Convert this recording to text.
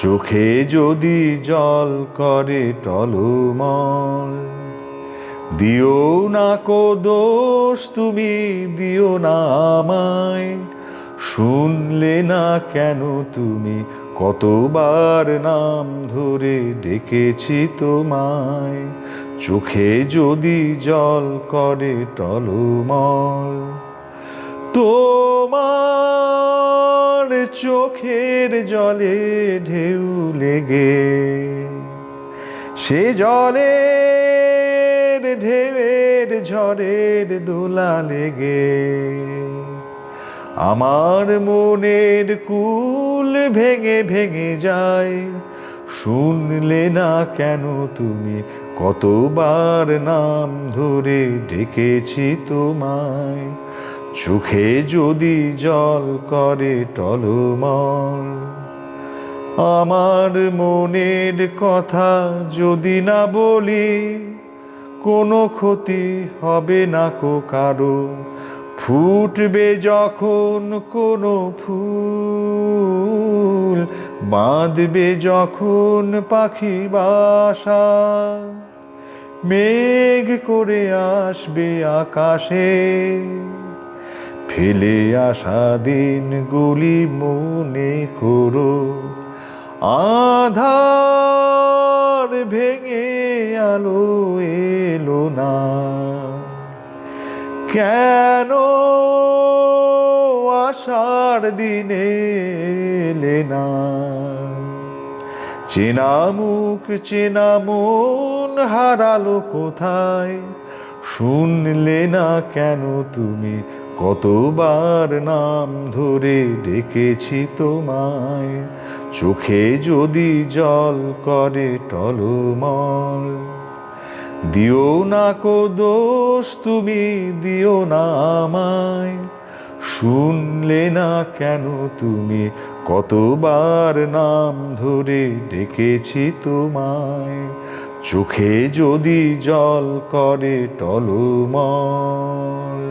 চোখে যদি জল করে টলমল, দিও না কো দোষ তুমি, দিও না আমায়। শুনলে না কেন তুমি, কতবার নাম ধরে ডেকেছি তোমায়। চোখে যদি জল করে টলমল, তোমার চোখের জলে ঢেউ লেগে, সে জলের ঢেউয়ের ঝড়ের দোলা লেগে আমার মনের কুল ভেঙে ভেঙে যায়। শুনলে না কেন তুমি, কতবার নাম ধরে ডেকেছি তোমায়। চোখে যদি জল করে টলমল, আমার মনের কথা যদি না বলি, কোনো ক্ষতি হবে না কো কারো। ফুটবে যখন কোনো ফুল, বাঁধবে যখন পাখি বাসা, মেঘ করে আসবে আকাশে, ফেলে আসা দিনগুলি মনে করো। আধার ভেঙে আলো এলো না, কেন আসার দিনে এলে না। চেনা মুখ চেনা মন হারালো কোথায়। শুনলে না কেন তুমি, কতবার নাম ধরে ডেকেছি তোমায়। চোখে যদি জল করে টলমল, দিও না কো দোষ তুমি, দিও না আমায়। শুনলে না কেন তুমি, কতবার নাম ধরে ডেকেছি তোমায়। চোখে যদি জল করে টলমল।